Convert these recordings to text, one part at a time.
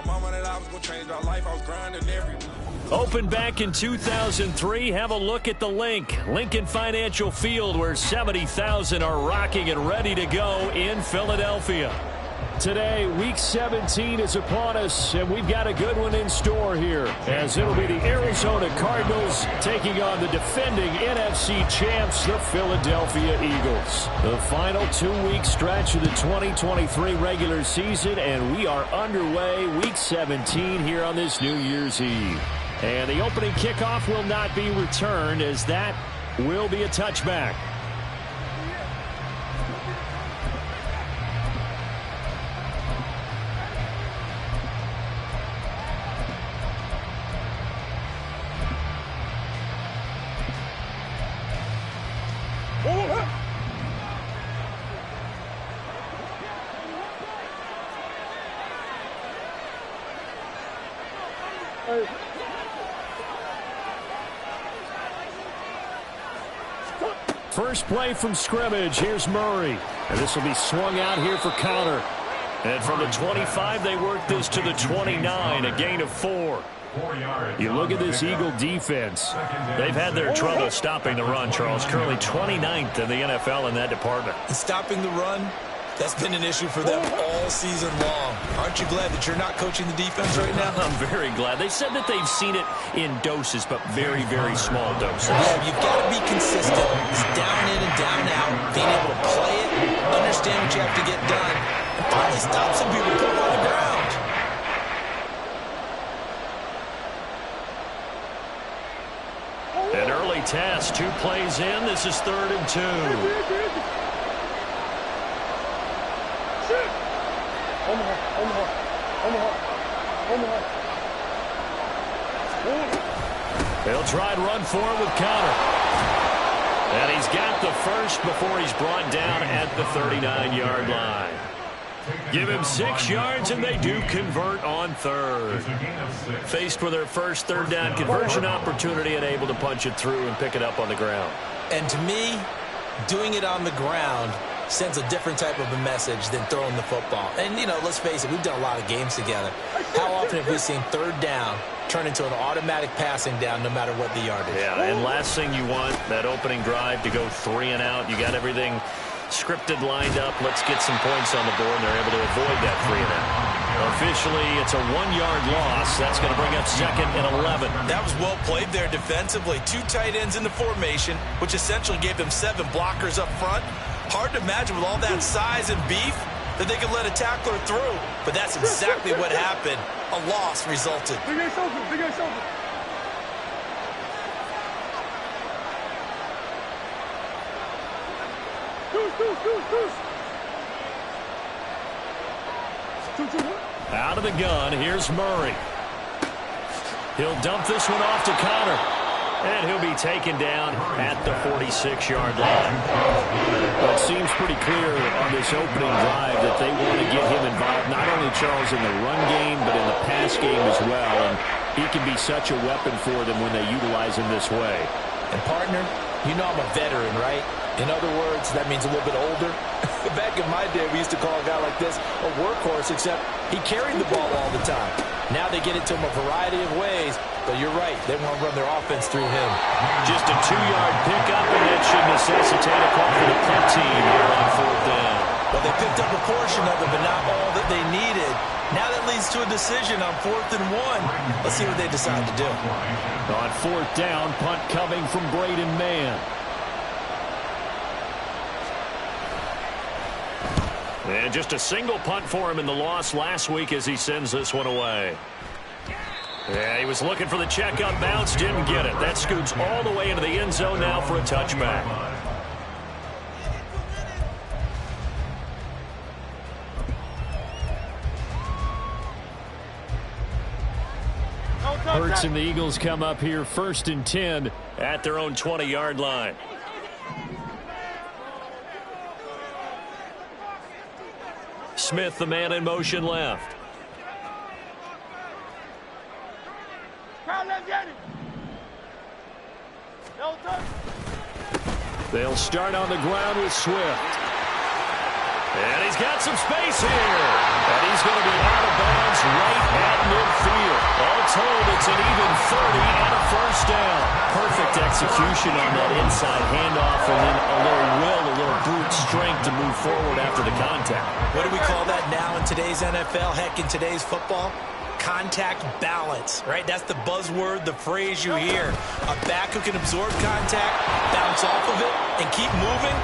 my mama that I was going to change our life. I was grinding every week. Opened back in 2003, have a look at the link. Lincoln Financial Field, where 70,000 are rocking and ready to go in Philadelphia. Today, Week 17 is upon us, and we've got a good one in store here, as it'll be the Arizona Cardinals taking on the defending NFC champs, the Philadelphia Eagles. The final 2-week stretch of the 2023 regular season, and we are underway, Week 17 here on this New Year's Eve. And the opening kickoff will not be returned, as that will be a touchback. First play from scrimmage. Here's Murray. And this will be swung out here for counter. And from the 25, they work this to the 29, a gain of 4. You look at this Eagle defense. They've had their trouble stopping the run, Charles. Currently 29th in the NFL in that department. And stopping the run, that's been an issue for them all season long. Aren't you glad that you're not coaching the defense right now? I'm very glad. They said that they've seen it in doses, but very, very small doses. Yeah, you've got to be consistent. It's down in and down out. Being able to play it, understand what you have to get done, and finally stop some people put on the ground. An early test. 2 plays in. This is 3rd and 2. They'll try and run for it with counter. And he's got the first before he's brought down at the 39-yard line. Give him 6 yards, and they do convert on 3rd. Faced with their first 3rd down conversion opportunity and able to punch it through and pick it up on the ground. And to me, doing it on the ground sends a different type of a message than throwing the football. And, you know, let's face it, we've done a lot of games together. How often have we seen 3rd down turn into an automatic passing down no matter what the yardage? Yeah, and last thing you want, that opening drive to go 3 and out. You got everything scripted, lined up. Let's get some points on the board, and they're able to avoid that 3 and out. Officially, it's a 1-yard loss. That's going to bring up 2nd and 11. That was well played there defensively. 2 tight ends in the formation, which essentially gave them 7 blockers up front. Hard to imagine with all that size and beef that they could let a tackler through. But that's exactly what happened. A loss resulted. Big ass open, big ass open. Out of the gun, here's Murray. He'll dump this one off to counter. And he'll be taken down at the 46-yard line. Well, it seems pretty clear on this opening drive that they want to get him involved, not only, Charles, in the run game, but in the pass game as well. And he can be such a weapon for them when they utilize him this way. And, partner, you know I'm a veteran, right? In other words, that means a little bit older. Back in my day, we used to call a guy like this a workhorse, except he carried the ball all the time. Now they get it to him a variety of ways, but you're right. They want to run their offense through him. Just a 2-yard pickup, and that should necessitate a call for the punt team here on 4th down. Well, they picked up a portion of it, but not all that they needed. Now that leads to a decision on 4th and 1. Let's see what they decide to do. On 4th down, punt coming from Braden Mann. And just a single punt for him in the loss last week as he sends this one away. Yeah, he was looking for the check-up bounce, didn't get it. That scoots all the way into the end zone now for a touchback. Hurts and the Eagles come up here 1st and 10 at their own 20-yard line. Smith, the man in motion left. They'll start on the ground with Swift. And he's got some space here. And he's going to be out of bounds right at home. It's an even 30 and a first down. Perfect execution on that inside handoff, and then a little will, a little brute strength to move forward after the contact. What do we call that now in today's NFL? Heck, in today's football? Contact balance, right? That's the buzzword, the phrase you hear. A back who can absorb contact, bounce off of it, and keep moving.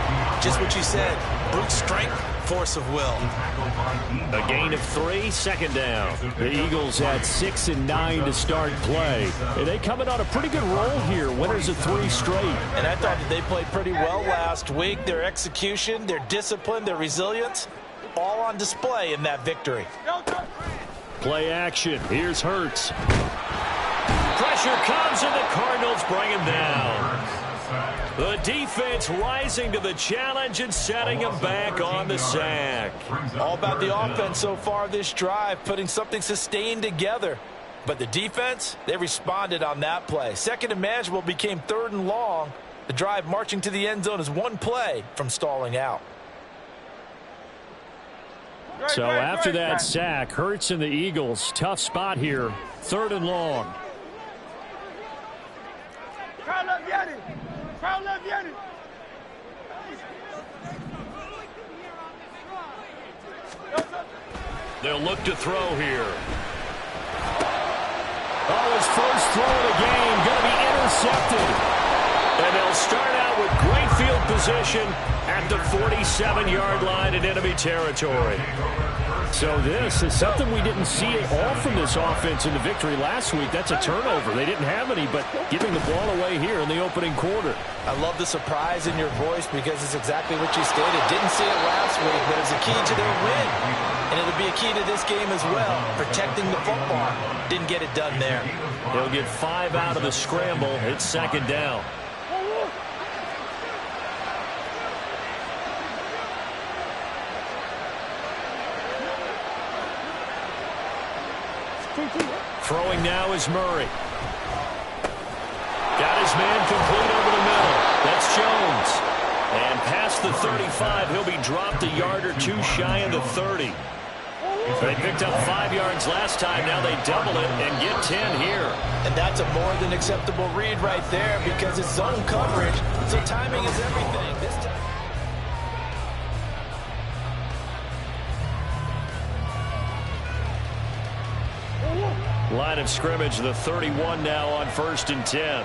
Just what you said, brute strength, force of will. A gain of 3, second down. The Eagles had 6 and 9 to start play. And they coming on a pretty good roll here. Winners of 3 straight. And I thought that they played pretty well last week. Their execution, their discipline, their resilience, all on display in that victory. Play action. Here's Hurts. Pressure comes, and the Cardinals bring him down. The defense rising to the challenge and setting him back on the sack. All about the offense so far this drive, putting something sustained together. But the defense, they responded on that play. Second and manageable became 3rd and long. The drive marching to the end zone is one play from stalling out. So after that sack, Hurts and the Eagles, tough spot here, 3rd and long. They'll look to throw here. Oh, his first throw of the game, going to be intercepted. And they'll start out with great field position at the 47-yard line in enemy territory. So this is something we didn't see at all from this offense in the victory last week. That's a turnover. They didn't have any, but giving the ball away here in the opening quarter. I love the surprise in your voice because it's exactly what you stated. Didn't see it last week, but it's a key to their win. And it'll be a key to this game as well, protecting the football. Didn't get it done there. He'll get 5 out of the scramble. It's 2nd down. Throwing now is Murray. Got his man complete over the middle. That's Jones. And past the 35, he'll be dropped a yard or 2 shy of the 30. They picked up 5 yards last time. Now they double it and get 10 here. And that's a more than acceptable read right there because it's zone coverage, so timing is everything. This time. Line of scrimmage, the 31 now on 1st and 10.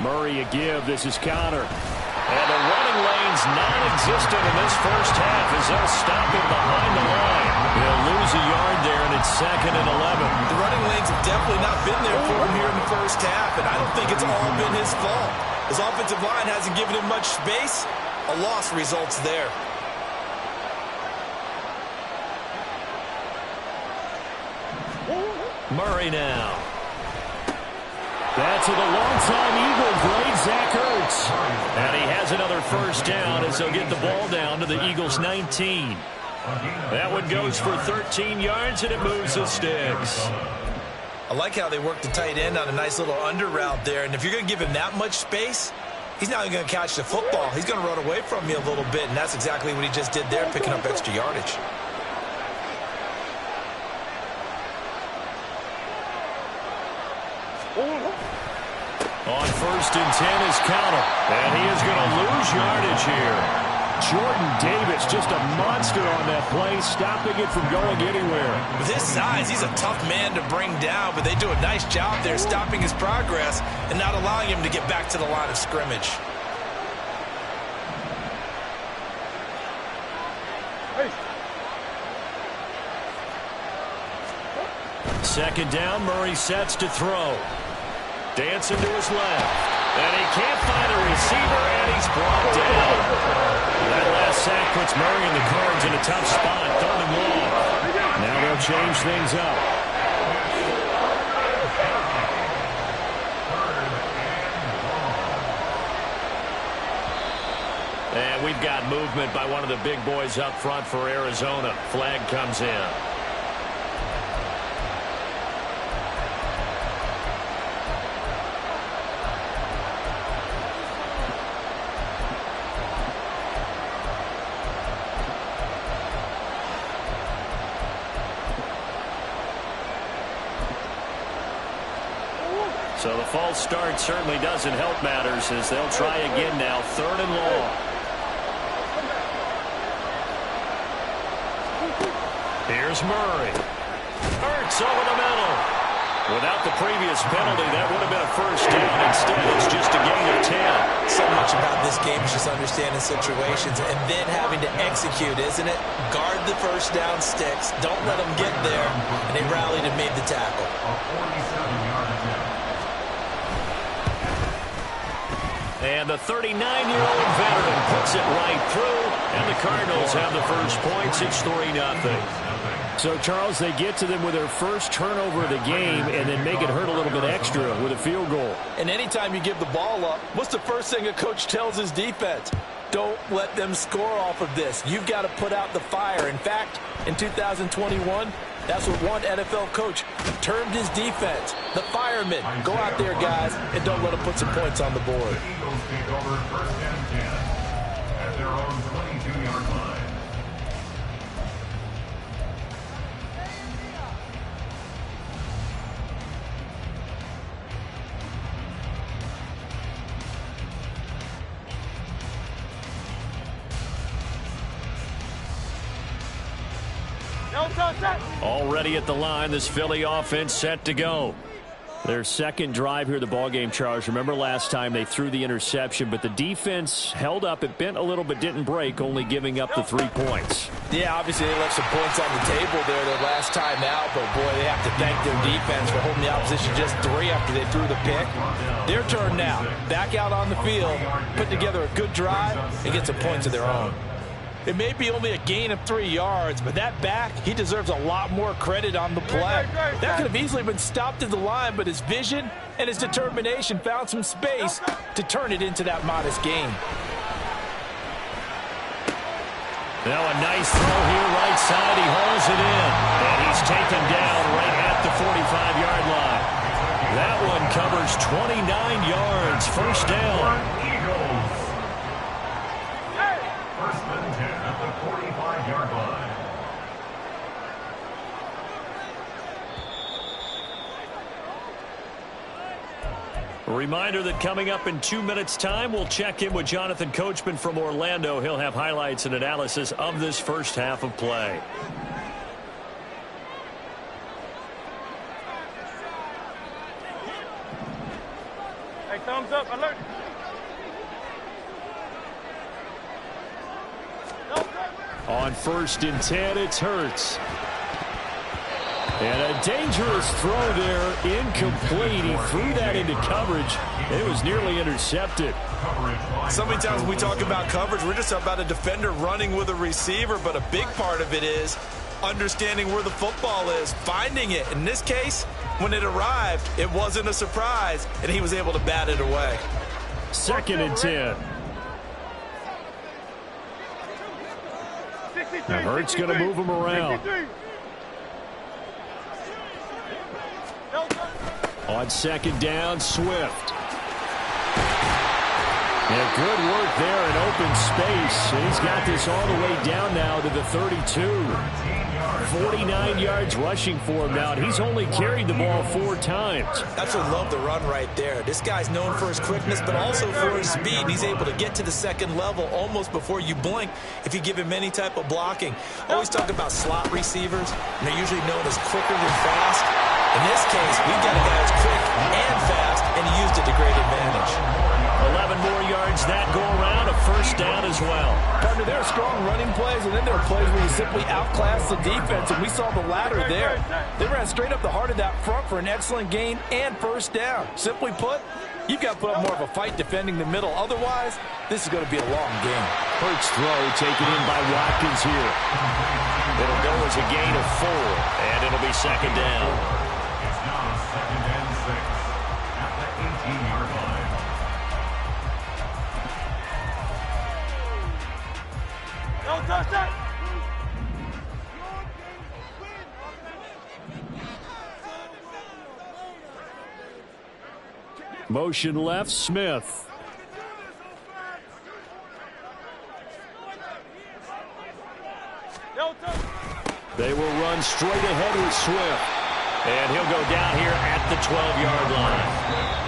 Murray a give. This is Connor. And the running lane's non-existent in this first half as they'll stop him behind the line. They'll lose a yard there, and it's 2nd and 11. The running lanes have definitely not been there for him here in the first half, and I don't think it's all been his fault. His offensive line hasn't given him much space. A loss results there. Murray now. That's to the longtime Eagle, great Zach Ertz. And he has another first down as they'll get the ball down to the Eagles' 19. That one goes for 13 yards, and it moves the sticks. I like how they work the tight end on a nice little under route there. And if you're going to give him that much space, he's not going to catch the football. He's going to run away from you a little bit, and that's exactly what he just did there, picking up extra yardage. On 1st and 10 is Connor, and he is going to lose yardage here. Jordan Davis, just a monster on that play, stopping it from going anywhere. With his size, he's a tough man to bring down, but they do a nice job there stopping his progress and not allowing him to get back to the line of scrimmage. Second down, Murray sets to throw. Dancing to his left. And he can't find a receiver, and he's brought down. That last sack puts Murray and the Cards in a tough spot, 3rd and long. Now they'll change things up. And we've got movement by one of the big boys up front for Arizona. Flag comes in. So the false start certainly doesn't help matters as they'll try again now. 3rd and long. Here's Murray. Hurts over the middle. Without the previous penalty, that would have been a first down. Instead, it's just a gain of 10. So much about this game is just understanding situations and then having to execute, isn't it? Guard the first down sticks. Don't let them get there. And they rallied and made the tackle. And the 39-year-old veteran puts it right through. And the Cardinals have the first points. It's 3-0. So, Charles, they get to them with their first turnover of the game and then make it hurt a little bit extra with a field goal. And anytime you give the ball up, what's the first thing a coach tells his defense? Don't let them score off of this. You've got to put out the fire. In fact, in 2021, that's what one NFL coach termed his defense. The firemen. Go out there, guys, and don't let them put some points on the board. The Eagles take over 1st and 10 at their own 22-yard line. Already at the line, this Philly offense set to go. Their second drive here, the ballgame, Charles. Remember last time they threw the interception, but the defense held up. It bent a little but didn't break, only giving up the 3 points. Yeah, obviously they left some points on the table there their last time out, but boy, they have to thank their defense for holding the opposition just 3 after they threw the pick. Their turn now. Back out on the field, put together a good drive, and get some points of their own. It may be only a gain of 3 yards, but that back, he deserves a lot more credit on the play. That could have easily been stopped at the line, but his vision and his determination found some space to turn it into that modest gain. Now a nice throw here right side. He hauls it in, and he's taken down right at the 45-yard line. That one covers 29 yards. First down. A reminder that coming up in 2 minutes' time, we'll check in with Jonathan Coachman from Orlando. He'll have highlights and analysis of this first half of play. Hey, thumbs up, alert. On 1st and 10, it's Hurts. And a dangerous throw there, incomplete. He threw that into coverage. It was nearly intercepted. So many times when we talk about coverage, we're just about a defender running with a receiver, but a big part of it is understanding where the football is, finding it. In this case, when it arrived, it wasn't a surprise, and he was able to bat it away. 2nd and 10. Now Hurts going to move him around. On 2nd down, Swift. Yeah, good work there in open space. And he's got this all the way down now to the 32. 49 yards rushing for him now, and he's only carried the ball 4 times. That's what I love the run right there. This guy's known for his quickness, but also for his speed. He's able to get to the second level almost before you blink if you give him any type of blocking. Always talk about slot receivers, and they're usually known as quicker than fast. In this case, we've got a guy who's quick and fast, and he used it to great advantage. 11 more yards that go around, a first down as well. Partner, there are strong running plays, and then there are plays where you simply outclass the defense, and we saw the latter there. They ran straight up the heart of that front for an excellent gain and first down. Simply put, you've got to put up more of a fight defending the middle. Otherwise, this is going to be a long game. Hurts throw taken in by Watkins here. It'll go as a gain of 4, and it'll be 2nd down. It's now 2nd and 6 at the 18-yard line. Motion left, Smith. They will run straight ahead with Swift. And he'll go down here at the 12-yard line.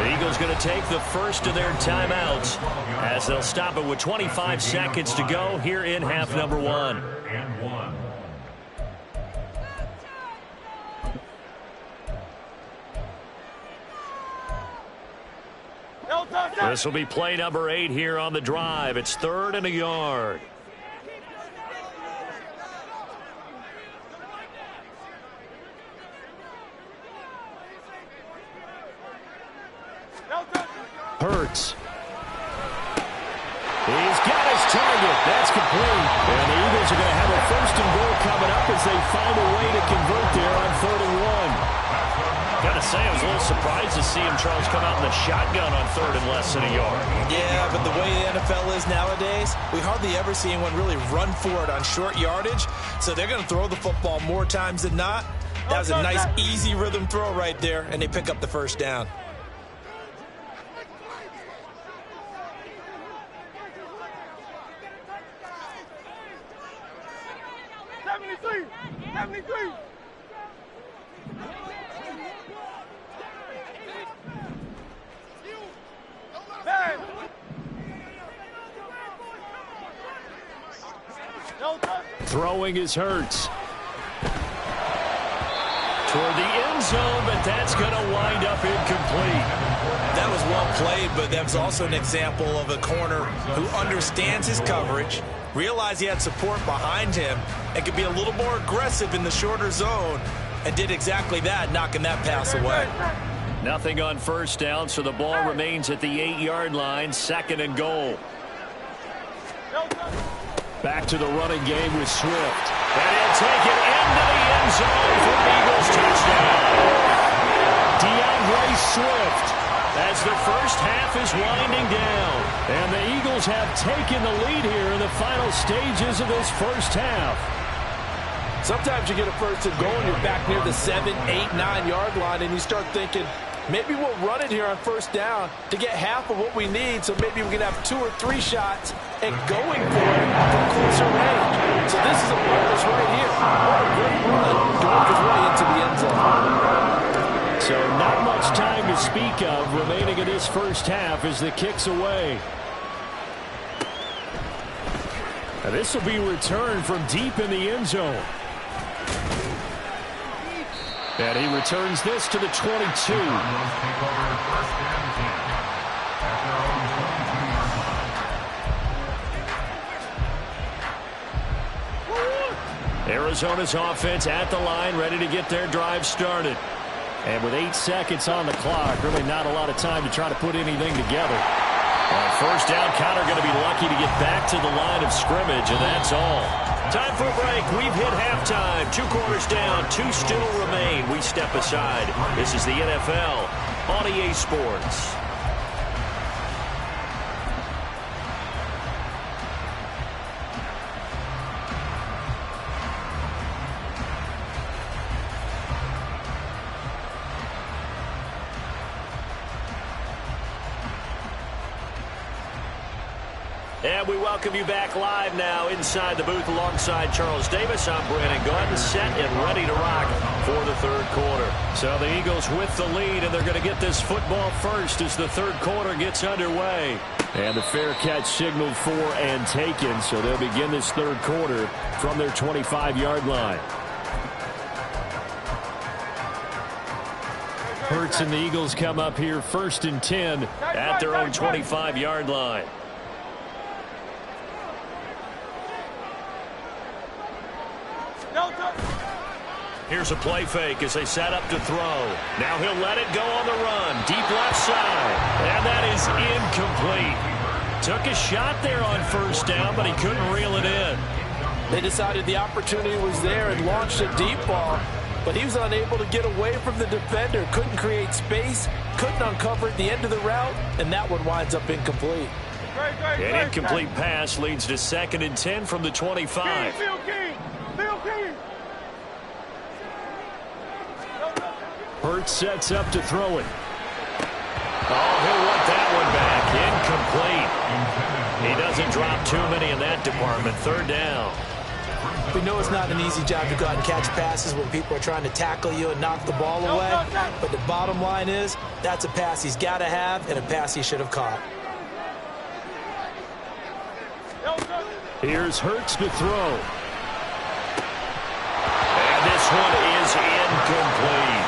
The Eagles going to take the first of their timeouts as they'll stop it with 25 seconds to go here in half number 1. This will be play number 8 here on the drive. It's 3rd and a yard. Hurts. He's got his target. That's complete. And the Eagles are going to have a 1st and goal coming up as they find a way to convert there on 3rd and 1. Got to say, I was a little surprised to see him, Charles, come out in the shotgun on 3rd and less than a yard. Yeah, but the way the NFL is nowadays, we hardly ever see anyone really run for it on short yardage. So they're going to throw the football more times than not. That was a nice, easy rhythm throw right there, and they pick up the 1st down. Throwing is Hurts. Toward the end zone, but that's going to wind up incomplete. That was well played, but that was also an example of a corner who understands his coverage, realized he had support behind him, and could be a little more aggressive in the shorter zone, and did exactly that, knocking that pass away. Nothing on 1st down, so the ball remains at the 8-yard line, 2nd and goal. Back to the running game with Swift. And he'll take it into the end zone for an Eagles touchdown. DeAndre Swift as the first half is winding down. And the Eagles have taken the lead here in the final stages of this first half. Sometimes you get a 1st and goal and you're back near the 7, 8, 9-yard line, and you start thinking, maybe we'll run it here on 1st down to get half of what we need, so maybe we can have 2 or 3 shots and going for it from closer range. So this is a bonus right here. What a great run to work his way into the end zone. So not much time to speak of remaining in this first half as the kick's away. Now this will be returned from deep in the end zone. And he returns this to the 22. Arizona's offense at the line, ready to get their drive started. And with 8 seconds on the clock, really not a lot of time to try to put anything together. On 1st down, Connor going to be lucky to get back to the line of scrimmage, and that's all. Time for a break. We've hit halftime. 2 quarters down, 2 still remain. We step aside. This is the NFL on EA Sports. And we welcome you back live now inside the booth alongside Charles Davis. I'm Brandon Gunn, set and ready to rock for the 3rd quarter. So the Eagles with the lead, and they're going to get this football first as the 3rd quarter gets underway. And the fair catch signaled for and taken, so they'll begin this 3rd quarter from their 25-yard line. Hurts and the Eagles come up here 1st and 10 at their own 25-yard line. Here's a play fake as they set up to throw. Now he'll let it go on the run. Deep left side. And that is incomplete. Took a shot there on 1st down, but he couldn't reel it in. They decided the opportunity was there and launched a deep ball, but he was unable to get away from the defender. Couldn't create space, couldn't uncover at the end of the route, and that one winds up incomplete. An incomplete pass leads to 2nd and 10 from the 25. Hurts sets up to throw it. Oh, he'll want that one back. Incomplete. He doesn't drop too many in that department. 3rd down. We know it's not an easy job to go out and catch passes when people are trying to tackle you and knock the ball away. But the bottom line is, that's a pass he's got to have and a pass he should have caught. Here's Hurts to throw. And this one is incomplete.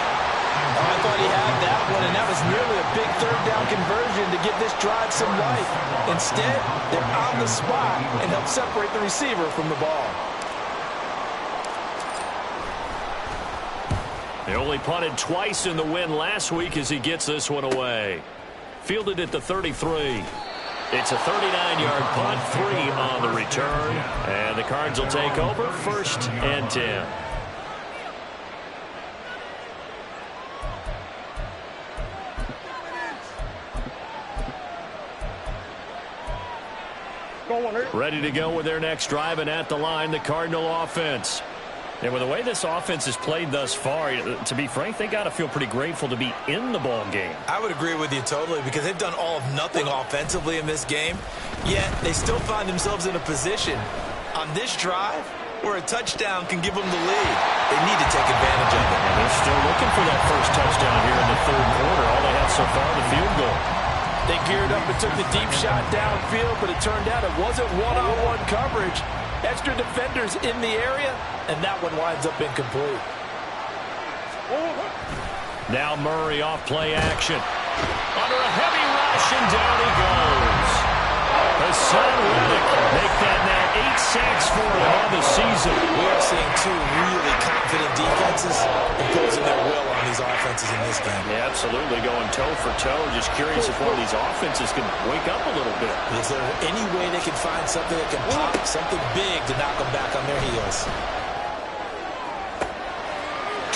I thought he had that one, and that was nearly a big third down conversion to give this drive some life. Instead, they're on the spot and help separate the receiver from the ball. They only punted twice in the win last week as he gets this one away. Fielded at the 33. It's a 39-yard punt, 3 on the return. And the Cards will take over, 1st and 10. Ready to go with their next drive, and at the line, the Cardinal offense. And with the way this offense has played thus far, to be frank, they got to feel pretty grateful to be in the ball game. I would agree with you totally, because they've done all of nothing offensively in this game, yet they still find themselves in a position on this drive where a touchdown can give them the lead. They need to take advantage of it. And they're still looking for that first touchdown here in the third quarter. All they have so far, the field goal. They geared up and took the deep shot downfield, but it turned out it wasn't one-on-one coverage. Extra defenders in the area, and that one winds up incomplete. Now Murray off play action. Under a heavy rush, and down he goes. Hassan Reddick make that now 8 sacks for him on the season. We are seeing two really confident defenses imposing their will on these offenses in this game. Yeah, absolutely, going toe for toe. Just curious if one of these offenses can wake up a little bit. Is there any way they can find something that can pop, something big to knock them back on their heels?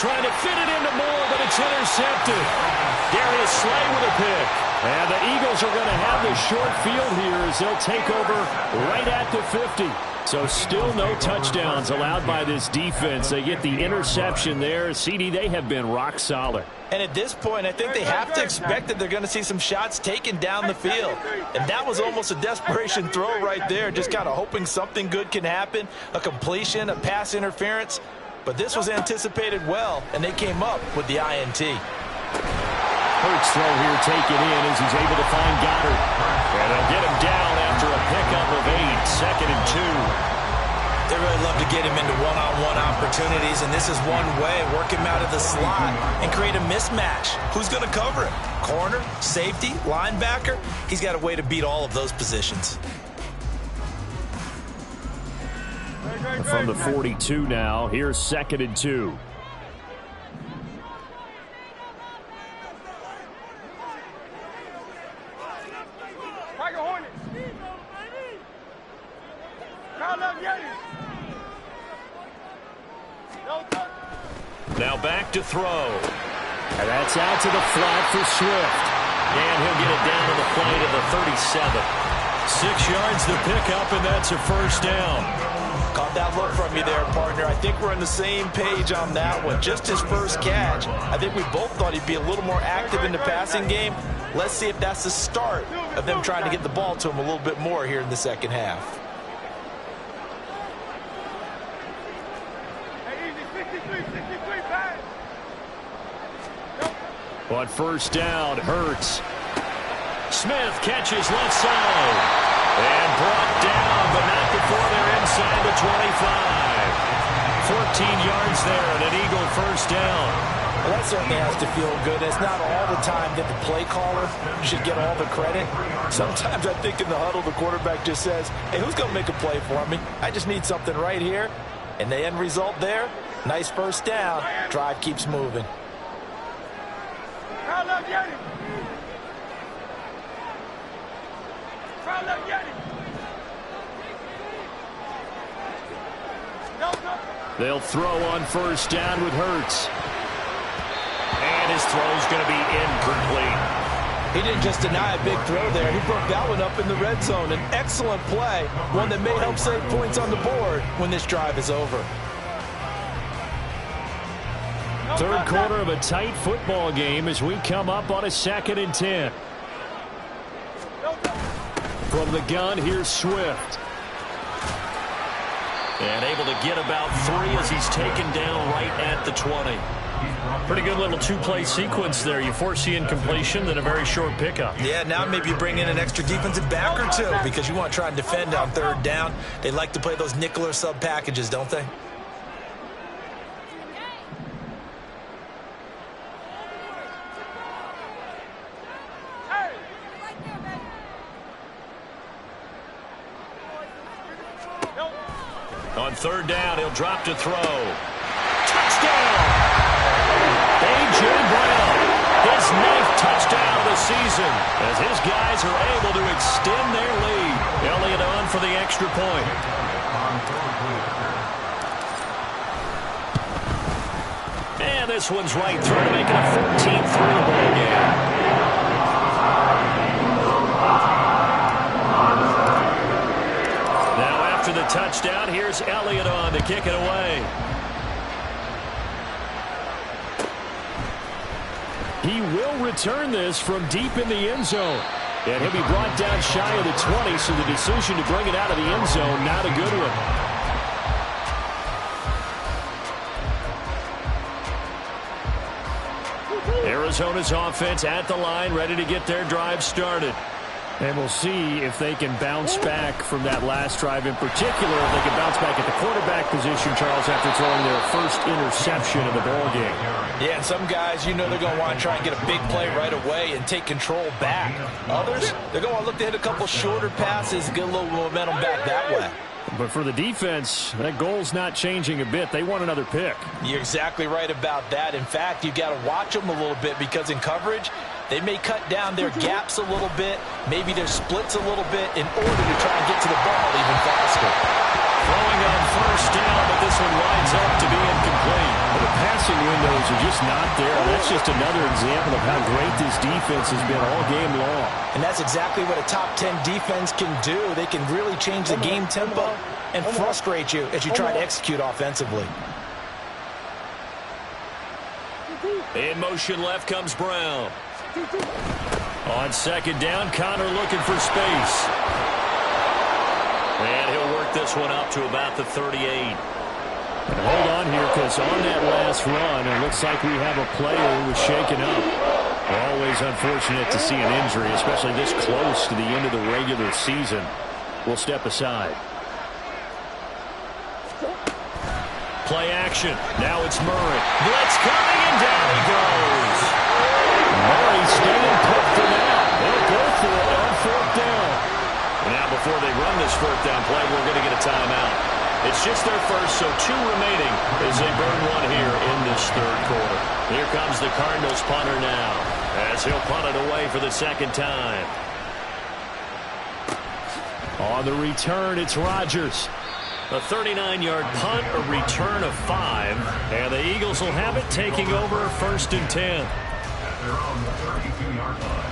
Trying to fit it into Moore, but it's intercepted. Darius Slay with a pick. And the Eagles are going to have the short field here as they'll take over right at the 50. So still no touchdowns allowed by this defense. They get the interception there. CD, they have been rock solid. And at this point, I think they have to expect that they're going to see some shots taken down the field. And that was almost a desperation throw right there, just kind of hoping something good can happen, a completion, a pass interference. But this was anticipated well, and they came up with the INT. Hurts throw here taken in as he's able to find Goddard. And they'll get him down after a pickup of 8, 2nd and 2. They really love to get him into one-on-one opportunities, and this is one way. Work him out of the slot and create a mismatch. Who's going to cover him? Corner, safety, linebacker? He's got a way to beat all of those positions. From the 42 now, here's 2nd and 2. Now back to throw. And that's out to the flat for Swift. And he'll get it down to the play to the 37. 6 yards the pickup, and that's a first down. Caught that look from you there, partner. I think we're on the same page on that one. Just his first catch. I think we both thought he'd be a little more active in the passing game. Let's see if that's the start of them trying to get the ball to him a little bit more here in the second half. On first down, Hurts. Smith catches left side. And brought down, but not before they're inside the 25. 14 yards there and an Eagle first down. Well, that certainly has to feel good. It's not all the time that the play caller should get all the credit. Sometimes I think in the huddle, the quarterback just says, hey, who's going to make a play for me? I just need something right here. And the end result there, nice first down. Drive keeps moving. They'll throw on first down with Hurts. And his throw's going to be incomplete. He didn't just deny a big throw there. He broke that one up in the red zone. An excellent play, one that may help save points on the board when this drive is over. Third quarter of a tight football game as we come up on a 2nd and 10. From the gun, here's Swift. And able to get about 3 as he's taken down right at the 20. Pretty good little two-play sequence there. You force the incompletion, then a very short pickup. Yeah, now maybe you bring in an extra defensive back or two because you want to try and defend on 3rd down. They like to play those nickel or sub packages, don't they? On 3rd down, he'll drop to throw. Touchdown! A.J. Brown, his 9th touchdown of the season, as his guys are able to extend their lead. Elliott on for the extra point. And this one's right through to make it a 14-3 ball game. After the touchdown, here's Elliott on to kick it away. He will return this from deep in the end zone. And he'll be brought down shy of the 20, so the decision to bring it out of the end zone, not a good one. Arizona's offense at the line, ready to get their drive started. And we'll see if they can bounce back from that last drive in particular, if they can bounce back at the quarterback position, Charles, after throwing their first interception of the ball game. Yeah, and some guys, you know they're going to want to try and get a big play right away and take control back. Others, they're going to want to look to hit a couple shorter passes, get a little momentum back that way. But for the defense, that goal's not changing a bit. They want another pick. You're exactly right about that. In fact, you've got to watch them a little bit because in coverage, they may cut down their gaps a little bit, maybe their splits a little bit in order to try and get to the ball even faster. Throwing on 1st down, but this one winds up to be incomplete. The passing windows are just not there. That's just another example of how great this defense has been all game long. And that's exactly what a top 10 defense can do. They can really change the game tempo and frustrate you as you try to execute offensively. In motion left comes Brown. On 2nd down, Connor looking for space. And he'll work this one up to about the 38. And hold on here, because on that last run, it looks like we have a player who was shaken up. Always unfortunate to see an injury, especially this close to the end of the regular season. We'll step aside. Play action. Now it's Murray. Blitz coming, and down he goes. Murray staying put for now. They'll go for it on 4th down. Now before they run this 4th down play, we're going to get a timeout. It's just their first, so 2 remaining as they burn one here in this 3rd quarter. Here comes the Cardinals punter now, as he'll punt it away for the 2nd time. On the return, it's Rodgers. A 39-yard punt, a return of 5, and the Eagles will have it taking over 1st and 10. At their own 32-yard line.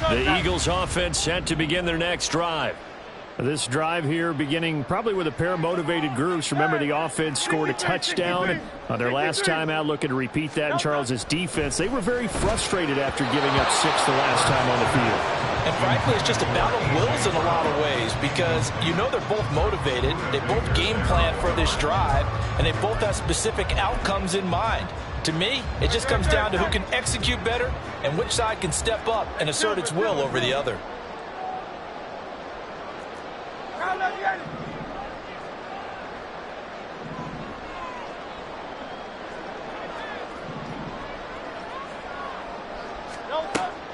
The Eagles offense set to begin their next drive. This drive here beginning probably with a pair of motivated groups. Remember, the offense scored a touchdown on their last time out, looking to repeat that in Charles's defense. They were very frustrated after giving up 6 the last time on the field. And frankly, it's just a battle of wills in a lot of ways because you know they're both motivated, they both game plan for this drive, and they both have specific outcomes in mind. To me, it just comes down to who can execute better and which side can step up and assert its will over the other.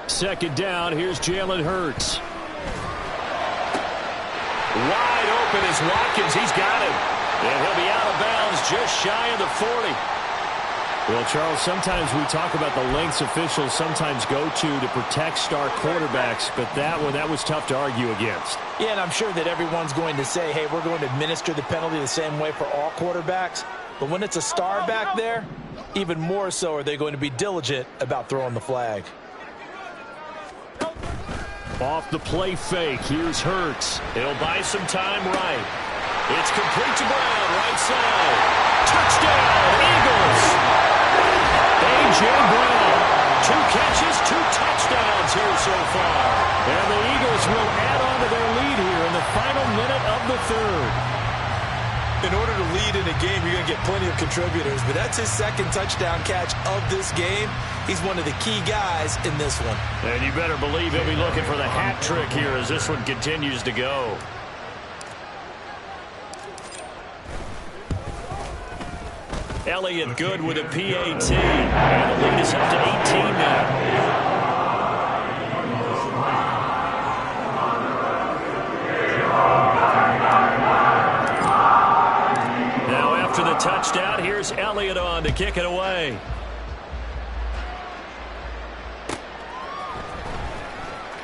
Second down, here's Jalen Hurts. Wide open is Watkins. He's got him. And he'll be out of bounds just shy of the 40. Well, Charles, sometimes we talk about the lengths officials sometimes go to protect star quarterbacks, but that was tough to argue against. Yeah, and I'm sure that everyone's going to say, hey, we're going to administer the penalty the same way for all quarterbacks. But when it's a star back there, even more so are they going to be diligent about throwing the flag. Off the play fake, here's Hurts. He'll buy some time right. It's complete to Brown, right side. Touchdown, Eagles! A.J. Brown, 2 catches, 2 touchdowns here so far. And the Eagles will add on to their lead here in the final minute of the third. In order to lead in a game, you're going to get plenty of contributors, but that's his second touchdown catch of this game. He's one of the key guys in this one. And you better believe he'll be looking for the hat trick here as this one continues to go. Elliott good with a PAT. And the lead is up to 18 now. After the touchdown, here's Elliott on to kick it away.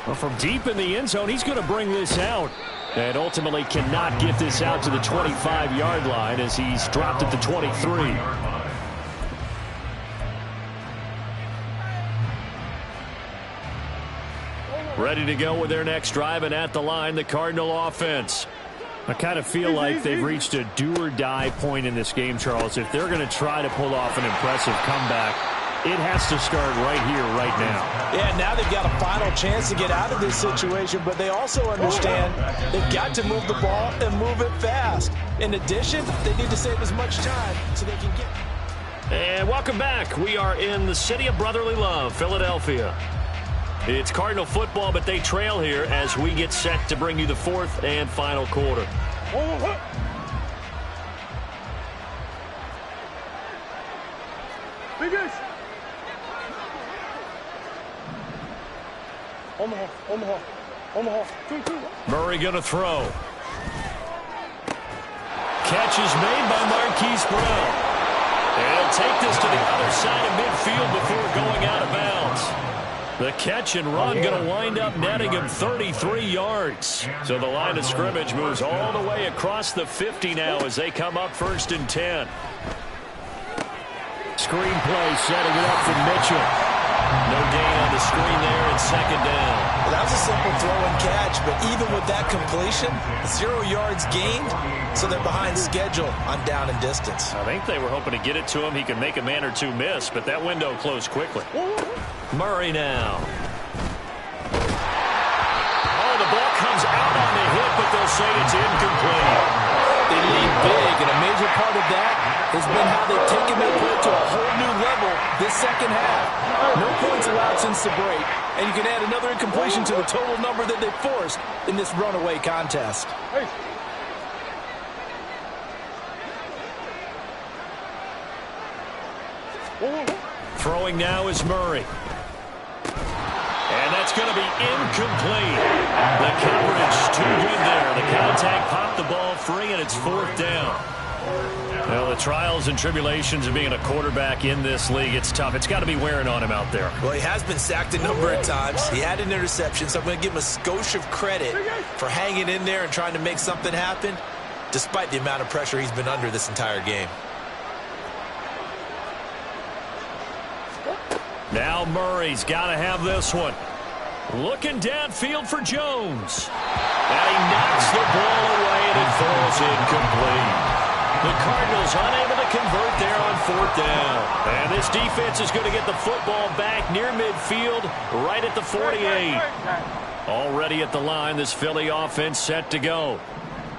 Well, from deep in the end zone, he's going to bring this out. And ultimately cannot get this out to the 25-yard line as he's dropped at the 23. Ready to go with their next drive, and at the line, the Cardinal offense. I kind of feel like they've reached a do-or-die point in this game, Charles. If they're going to try to pull off an impressive comeback, it has to start right here, right now. Yeah, now they've got a final chance to get out of this situation, but they also understand they've got to move the ball and move it fast. In addition, they need to save as much time so they can get... And welcome back. We are in the city of brotherly love, Philadelphia. It's Cardinal football, but they trail here as we get set to bring you the fourth and final quarter. Murray going to throw. Catch is made by Marquise Brown. And he'll take this to the other side of midfield before going out of bounds. The catch and run going to wind up netting him 33 yards. So the line of scrimmage moves all the way across the 50 now as they come up 1st and 10. Screen play setting it up for Mitchell. No gain on the screen there and 2nd down. Well, that was a simple throw and catch, but even with that completion, 0 yards gained, so they're behind schedule on down and distance. I think they were hoping to get it to him. He could make a man or two miss, but that window closed quickly. Murray now. Oh, the ball comes out on the hit, but they'll say it's incomplete. They lead big, and a major part of that has been how they've taken their play to a whole new level this second half. No points allowed since the break, and you can add another incompletion to the total number that they've forced in this runaway contest. Throwing now is Murray. And that's going to be incomplete. The coverage too good there. The contact popped the ball free, and it's 4th down. Well, the trials and tribulations of being a quarterback in this league, it's tough. It's got to be wearing on him out there. Well, he has been sacked a number of times. He had an interception, so I'm going to give him a skosh of credit for hanging in there and trying to make something happen, despite the amount of pressure he's been under this entire game. Now Murray's got to have this one. Looking downfield for Jones. And he knocks the ball away, and it falls incomplete. The Cardinals unable to convert there on 4th down. And this defense is going to get the football back near midfield, right at the 48. Already at the line, this Philly offense set to go.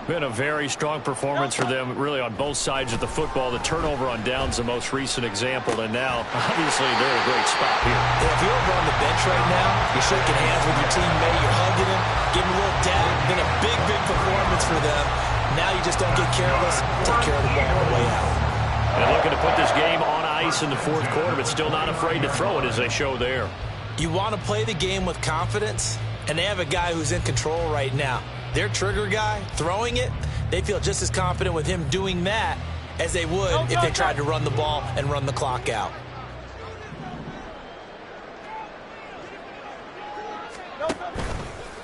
Been a very strong performance for them, really, on both sides of the football. The turnover on downs, the most recent example, and now, obviously, they're in a great spot here. Yeah, if you're over on the bench right now, you're shaking hands with your teammate, you're hugging him, giving him a little dab, been a big, big performance for them. Now you just don't get careless, take care of the ball on the way out. And looking to put this game on ice in the 4th quarter, but still not afraid to throw it as they show there. You want to play the game with confidence, and they have a guy who's in control right now. Their trigger guy, throwing it, they feel just as confident with him doing that as they would if they tried to run the ball and run the clock out.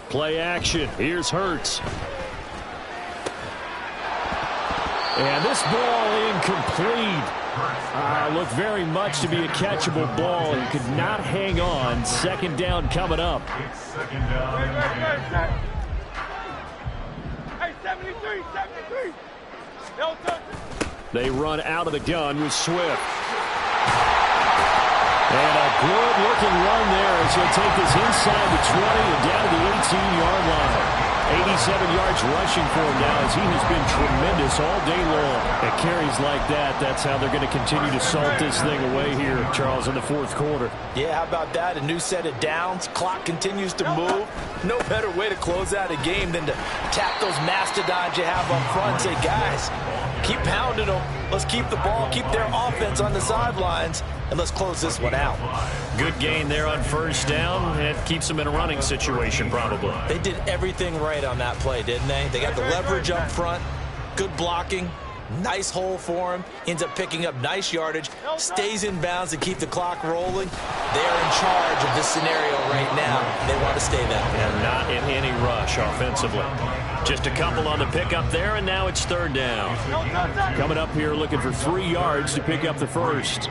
Play action. Here's Hurts. And this ball incomplete. Looked very much to be a catchable ball and could not hang on. Second down coming up. It's second down. Hey, 73, 73. They run out of the gun with Swift. And a good-looking run there as he'll take this inside the 20 and down to the 18-yard line. 87 yards rushing for him now as he has been tremendous all day long. At carries like that, that's how they're going to continue to salt this thing away here, Charles, in the fourth quarter. Yeah, how about that? A new set of downs. Clock continues to move. No better way to close out a game than to tap those mastodons you have up front and say, guys, keep pounding them. Let's keep the ball, keep their offense on the sidelines, and let's close this one out. Good gain there on first down. It keeps them in a running situation, probably. They did everything right on that play, didn't they? They got the leverage up front, good blocking, nice hole for him, ends up picking up nice yardage, stays in bounds to keep the clock rolling. They are in charge of this scenario right now. They want to stay that way. And not in any rush offensively. Just a couple on the pickup there, and now it's third down. Coming up here looking for 3 yards to pick up the first.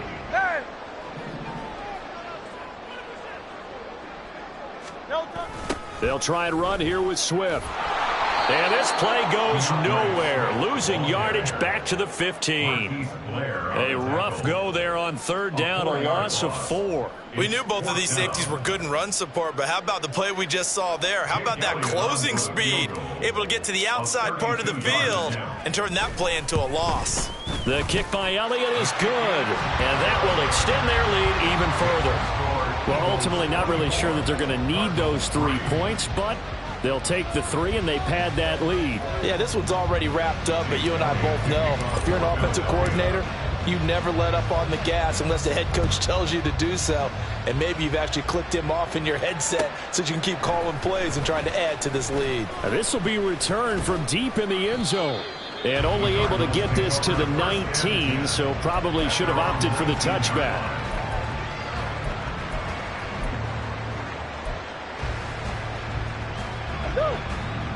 They'll try and run here with Swift. And this play goes nowhere. Losing yardage back to the 15. A rough go there on third down, a loss of 4. We knew both of these safeties were good in run support, but how about the play we just saw there? How about that closing speed? Able to get to the outside part of the field and turn that play into a loss. The kick by Elliott is good, and that will extend their lead even further. Well, ultimately not really sure that they're going to need those 3 points, but they'll take the 3 and they pad that lead. Yeah, this one's already wrapped up, but you and I both know if you're an offensive coordinator, you never let up on the gas unless the head coach tells you to do so. And maybe you've actually clicked him off in your headset so you can keep calling plays and trying to add to this lead. Now, this will be returned from deep in the end zone. And only able to get this to the 19, so probably should have opted for the touchback.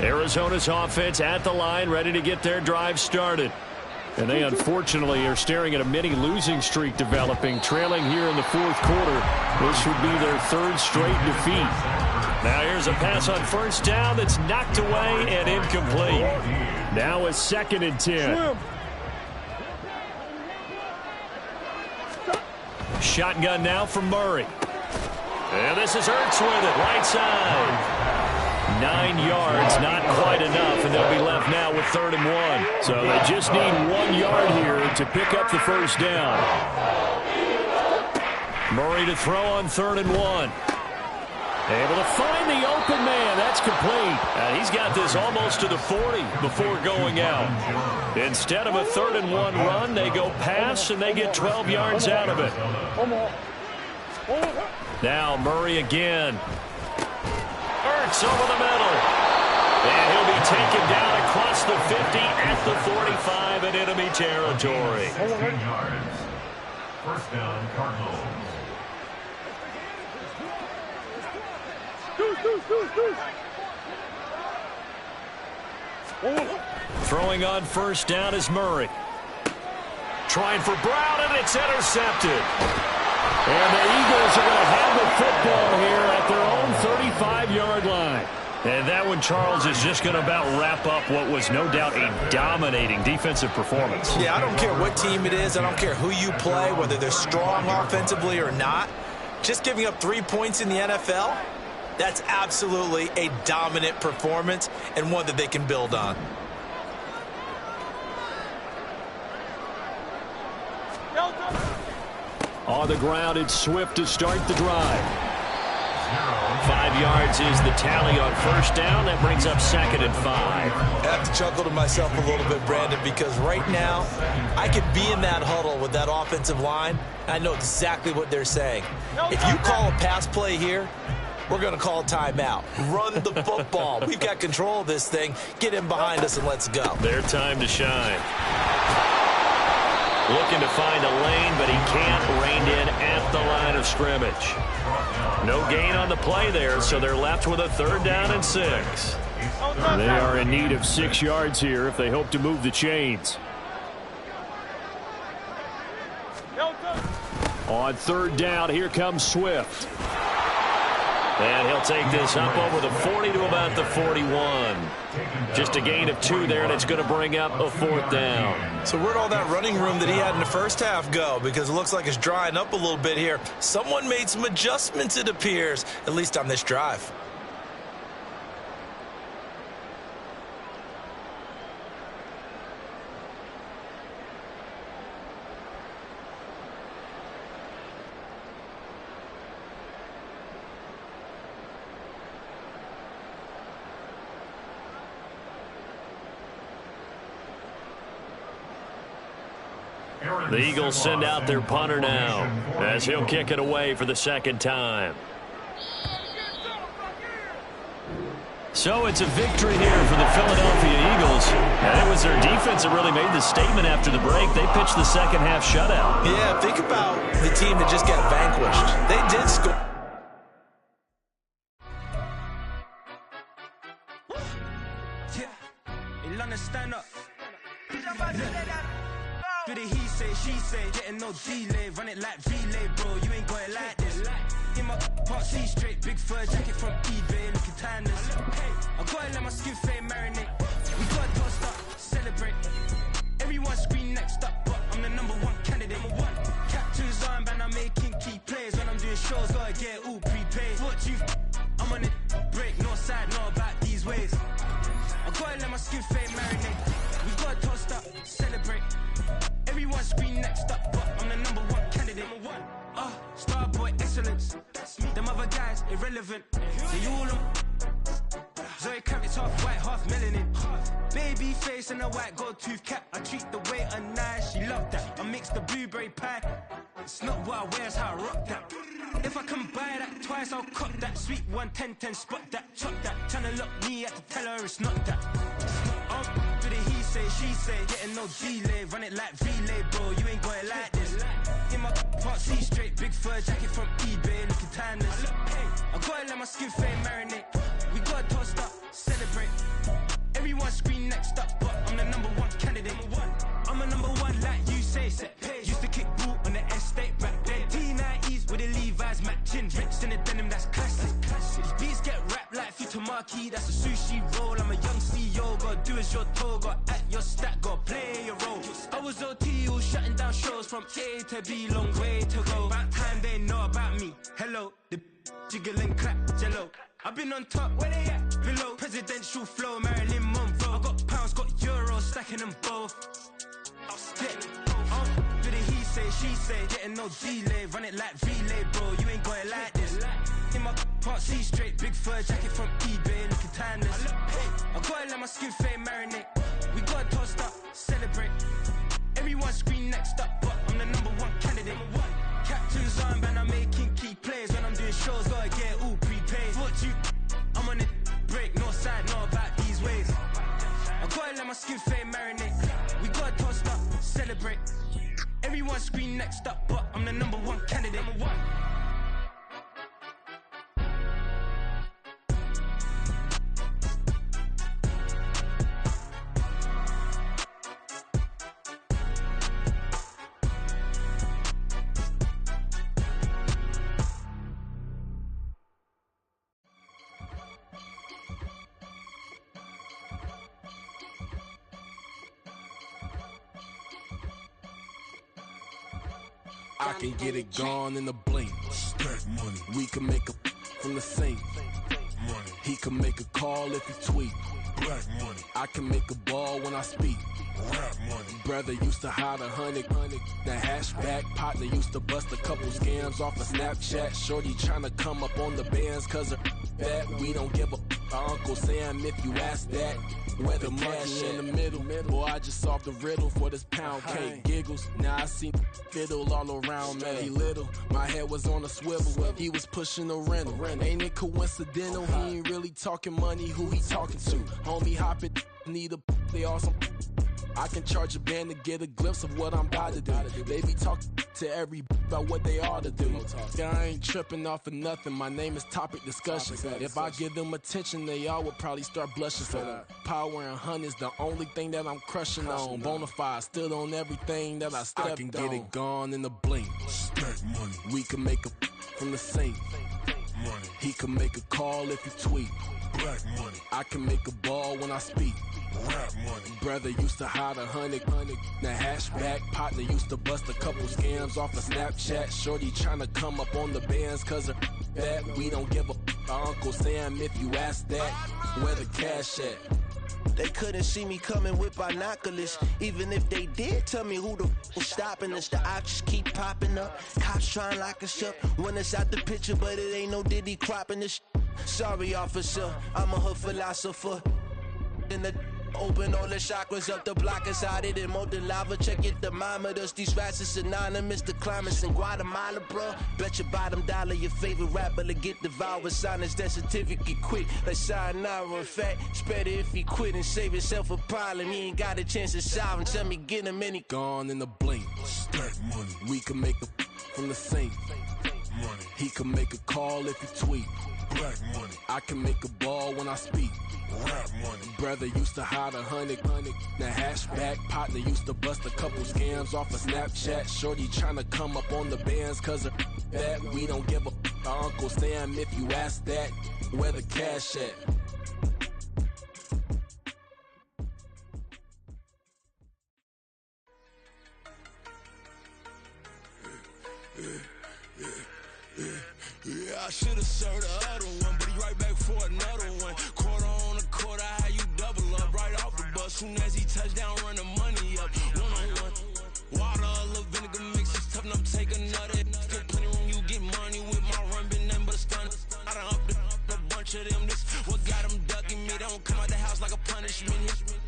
Arizona's offense at the line, ready to get their drive started. And they unfortunately are staring at a mini losing streak developing, trailing here in the fourth quarter. This would be their 3rd straight defeat. Now here's a pass on first down that's knocked away and incomplete. Now a 2nd and 10. Shotgun now from Murray. And this is Ertz with it, right side. 9 yards, not quite enough, and they'll be left now with 3rd and 1. So they just need 1 yard here to pick up the first down. Murray to throw on 3rd and 1. Able to find the open man. That's complete. And he's got this almost to the 40 before going out. Instead of a 3rd and 1 run, they go pass, and they get 12 yards out of it. Now Murray again. Ertz over the middle. And he'll be taken down across the 50 at the 45 in enemy territory. 16 yards. First down, Cardinals. Throwing on first down is Murray. Trying for Brown, and it's intercepted. And the Eagles are going to have the football here at their own 35-yard line. And that one, Charles, is just going to about wrap up what was no doubt a dominating defensive performance. Yeah, I don't care what team it is. I don't care who you play, whether they're strong offensively or not. Just giving up 3 points in the NFL, that's absolutely a dominant performance and one that they can build on. On the ground, it's Swift to start the drive. 5 yards is the tally on first down. That brings up 2nd and 5. I have to chuckle to myself a little bit, Brandon, because right now I could be in that huddle with that offensive line. I know exactly what they're saying. If you call a pass play here, we're going to call a timeout. Run the football. We've got control of this thing. Get in behind us and let's go. Their time to shine. Looking to find a lane, but he can't. Reined in at the line of scrimmage. No gain on the play there, so they're left with a 3rd down and 6. They are in need of 6 yards here if they hope to move the chains. On third down, here comes Swift. And he'll take this up over the 40 to about the 41. Just a gain of 2 there, and it's going to bring up a 4th down. So where'd all that running room that he had in the first half go? Because it looks like it's drying up a little bit here. Someone made some adjustments, it appears, at least on this drive. The Eagles send out their punter now as he'll kick it away for the 2nd time. So it's a victory here for the Philadelphia Eagles. And it was their defense that really made the statement after the break. They pitched the second half shutout. Yeah, think about the team that just got vanquished. They did score. Stand up. Do the he say, she say, getting no delay, run it like relay, bro, you ain't got it like this. In my part C straight, big fur jacket from eBay, looking timeless. I gotta let my skin fade marinate. We gotta toast up, celebrate. Everyone scream next up, but I'm the #1 candidate. Captain's armband, I'm making key plays. When I'm doing shows, gotta get it all prepaid. What you I'm on it, break, no side, no about these ways. I gotta let my skin fade marinate. We gotta toast up, celebrate. Everyone scream next up, but I'm the #1 candidate. Starboy excellence. Them other guys irrelevant. They all on. Zoe Kravitz half white, half melanin. Baby face and a white gold tooth cap. I treat the waiter nice, she love that. I mix the blueberry pie. It's not what I wear, it's how I rock that. If I can buy that twice, I'll cop that. Sweet 110, spot that, chop that. Tryna lock me at the tell her it's not that. Do the he say, she say, getting no delay, run it like relay, bro, you ain't got it like this. In my part C straight, big fur jacket from eBay, looking timeless. I gotta let my skin fade marinate. We gotta toast up, celebrate. Everyone scream next up, but I'm the #1 candidate. I'm a #1 like you say, set page. Used to kick boot on the estate back then. T90s with the Levi's matching, rich in the denim, that's classic. These beats get wrapped like Futamaki, that's a sushi roll. I'm a young CEO, gotta do as you're told, gotta act your stat, gotta play your role. I was OT, all shutting down shows from A to B, long way to go. About time they know about me. Hello, the jiggle and clap, jello. I've been on top, where they at? Below, presidential flow, Marilyn Monroe. I got pounds, got euros, stacking them both. Do the he say, she say, getting no delay, run it like relay, bro, you ain't got it like this. In my part C straight, big fur jacket from eBay, looking timeless. I gotta let my skin fade marinate. We gotta toast up, celebrate. Everyone scream next up, but I'm the #1 candidate. Captain's armband, I'm making key plays. When I'm doing shows, gotta get it all prepaid. What you I'm on it, break, no side, no about these ways. I gotta let my skin fade marinate. We gotta toast up, celebrate. Everyone scream next up, but I'm the #1 candidate. I can get it gone in a blink. Stack money. We can make a from the sink. Money. He can make a call if he tweet. Black money. I can make a ball when I speak. Rap money. Brother used to hide 100. The hashback partner used to bust a couple scams off of Snapchat. Shorty tryna come up on the bands cause of that. We don't give a Uncle Sam if you ask that. Where the money in the middle. Boy, I just solved the riddle for this pound cake. Giggles, now I see fiddle all around me. He little, my head was on a swivel. He was pushing a rental. Ain't it coincidental? He ain't really talking money, who he talking to? Homie hopping, need a, they awesome. I can charge a band to get a glimpse of what I'm about to do. They be talking to every about what they ought to do. I ain't tripping off of nothing. My name is topic discussion. If I give them attention, they all would probably start blushing. So power and hunt is the only thing that I'm crushing on. Bonafide, stood on everything that I stepped on. I can get it gone in a blink. Stack money. We can make a from the sink. Money. He can make a call if he tweet. Black money. I can make a ball when I speak. Rap money. Brother used to hide 100. The hashback partner used to bust a couple scams off of Snapchat. Shorty tryna come up on the bands cause of that. We don't give a Uncle Sam if you ask that. Where the cash at? They couldn't see me coming with binoculars. Even if they did, tell me who the f was stopping us. The options keep popping up. Cops trying to lock us up when it's out the picture, but it ain't no Diddy cropping this. Sorry, officer, I'm a hood philosopher. In the open all the chakras up, the block is out it and molten lava. Check your thermometers. These rats is synonymous to climates in Guatemala, bro. Bet your bottom dollar your favorite rapper to get devoured. Sign his death certificate quick. Like sayonara. In fact, it's better if he quit and save himself a problem. He ain't got a chance to solve him. Tell me get him any gone in the blink. Stack money. We can make a from the sink. Money. He can make a call if he tweet. Black money. I can make a ball when I speak. Rap money. Brother used to hide 100. The hashback partner used to bust a couple scams off of Snapchat. Shorty tryna come up on the bands cause of that. We don't give a Uncle Sam if you ask that. Where the cash at? Yeah, I should've served the other one, but he right back for another one. Quarter on a quarter, how you double up right off the bus. Soon as he touch down, run the money up. One-on-one. Water, a little vinegar mix, it's tough enough, take another. Get plenty room, you get money with my run, been nothing but a stun. I done up a bunch of them, this what got them ducking me. They don't come out the house like a punishment.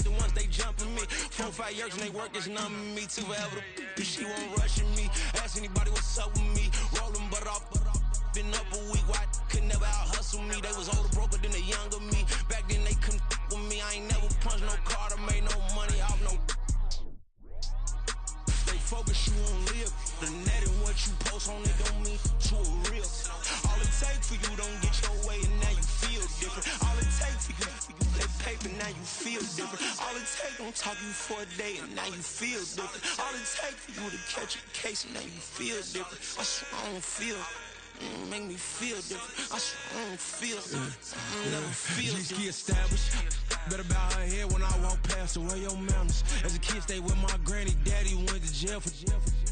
The ones they jumping me. 4-5 years and they work is numbing me. Too forever, she won't rushing me. Ask anybody what's up with me. Rolling but off. Been up a week, why could never out hustle me? They was older, broker than the younger me. Back then they couldn't with me. I ain't never punched no card or made no money off no. They focus you on live. The net and what you post on it don't mean to a real. All it take for you don't get your way and now you feel different. All it take for you that paper now you feel different. All it take don't talk you for a day and now you feel different. All it take for you to catch a case and now you feel different. I swear I don't feel. Make me feel different. I swear I don't feel. Never feel different. Established. Better bow her head when I walk past her. Where your manners? As a kid, stayed with my granny. Daddy went to jail for.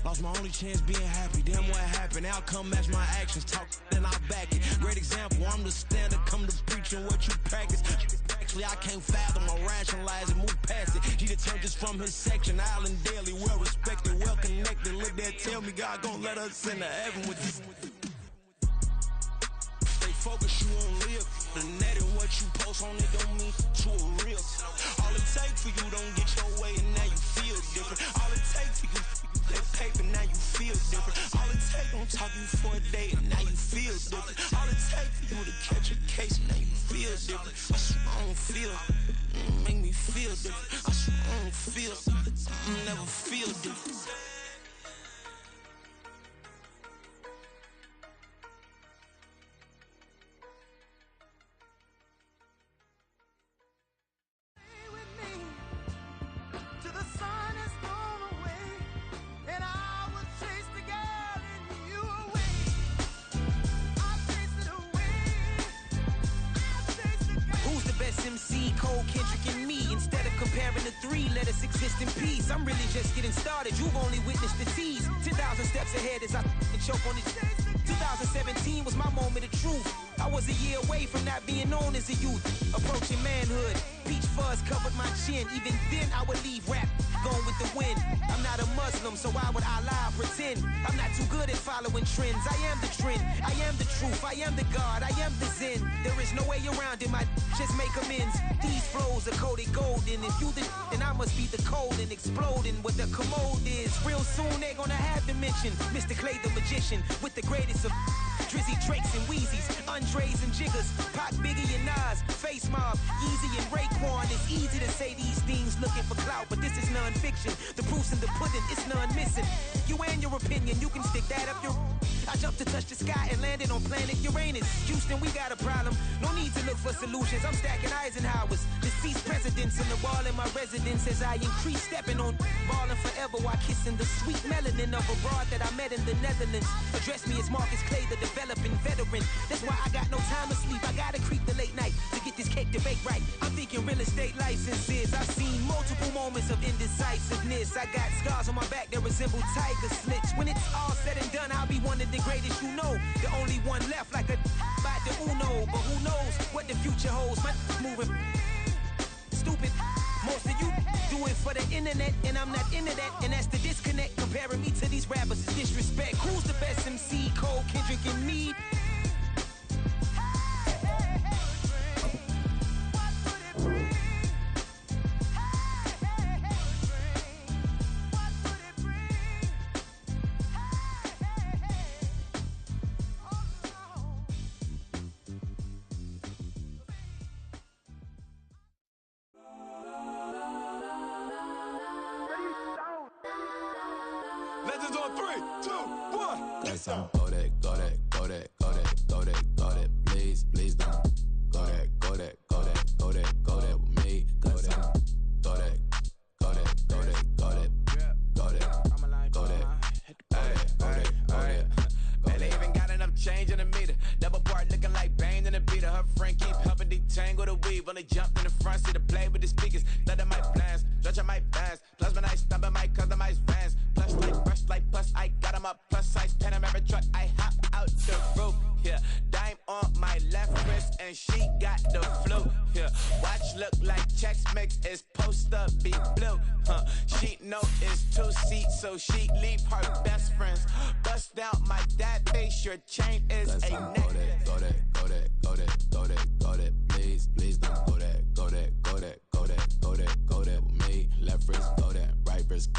Lost my only chance being happy. Damn, what happened? Outcome match my actions. Talk then I back it. Great example. I'm the standard. Come to preaching what you practice. Actually, I can't fathom or rationalize and move past it. He determined just from his section. Island Daily, well respected, well connected. Look there, tell me God gon' let us into heaven with this. Focus you on live. The net and what you post on it don't mean to a real. All it take for you don't get your way and now you feel different. All it take for you that paper now you feel different. All it take don't talk you for a day and now you feel different. All it take for you to catch a case and now you feel different. I swear I don't feel. Make me feel different. I swear I don't feel. Never feel different. Let us exist in peace. I'm really just getting started. You've only witnessed the tease. 10,000 steps ahead as I choke on this. 2017 was my moment of truth. I was a year away from not being known as a youth. Approaching manhood. Peach fuzz covered my chin. Even then I would leave rap going with the wind. I'm not a Muslim, so why would I lie or pretend? I'm not too good at following trends. I am the trend. I am the truth. I am the God. I am the Zen. There is no way around it. My just make amends. These flows are coated golden. If you then I must be the cold and exploding what the commode is. Real soon they're gonna have to mention Mr. Clay the magician with the greatest of. Drizzy Drakes and Wheezies, Andres and Jiggers, Pac, Biggie and Nas, Face Mob, Yeezy and Raekwon. It's easy to say these things looking for clout, but this is non-fiction. The proof's in the pudding, it's none missing. You and your opinion, you can stick that up your... I jumped to touch the sky and landed on planet Uranus. Houston, we got a problem. No need to look for solutions. I'm stacking Eisenhowers. Deceased presidents on the wall in my residence as I increase stepping on ballin' forever while kissing the sweet melanin of a broad that I met in the Netherlands. Address me as Marcus Clay, the developing veteran. That's why I got no time to sleep. I gotta creep the late night to get this cake to bake right. I'm thinking real estate licenses. I've seen multiple moments of indecisiveness. I got scars on my back that resemble tiger slits. When it's all said and done, I'll be one of the greatest you know. The only one left like a by the Uno. But who knows what the future holds? My moving stupid. Most of you do it for the internet, and I'm not into that. And that's the disconnect. Comparing me to these rappers is disrespect. Who's the best MC? Cole, Kendrick, and me? Legends on 3, 2, 1. Got some go that, go that, go that, go that, go that, go that. Please, please don't go that, go that, go that, go that, go that with me. Go that, go that, go that, go that, go that, go that, go that, go that. Man, they even got enough change in the meter. Double part looking like Bane in the beater. Her friend keep helping detangle the weave. When they jumped in the front seat to play with the speakers. Let my plans, stretch on my bands. Plus when I stumble, I might customize fans. Plus like brush like plus I got them up. Plus size Panamera truck, I hop out the roof. Yeah, dime on my left wrist and she got the flu. Yeah, watch look like Chex Mix is supposed to be blue. She know it's 2 seats, so she leave her best friends. Bust down my dad face, your chain is a necklace. Go that, go that, go that, go that, go that. Please, please don't go that, go that, go that, go that, go that, go that with me. Left wrist, go that, right wrist.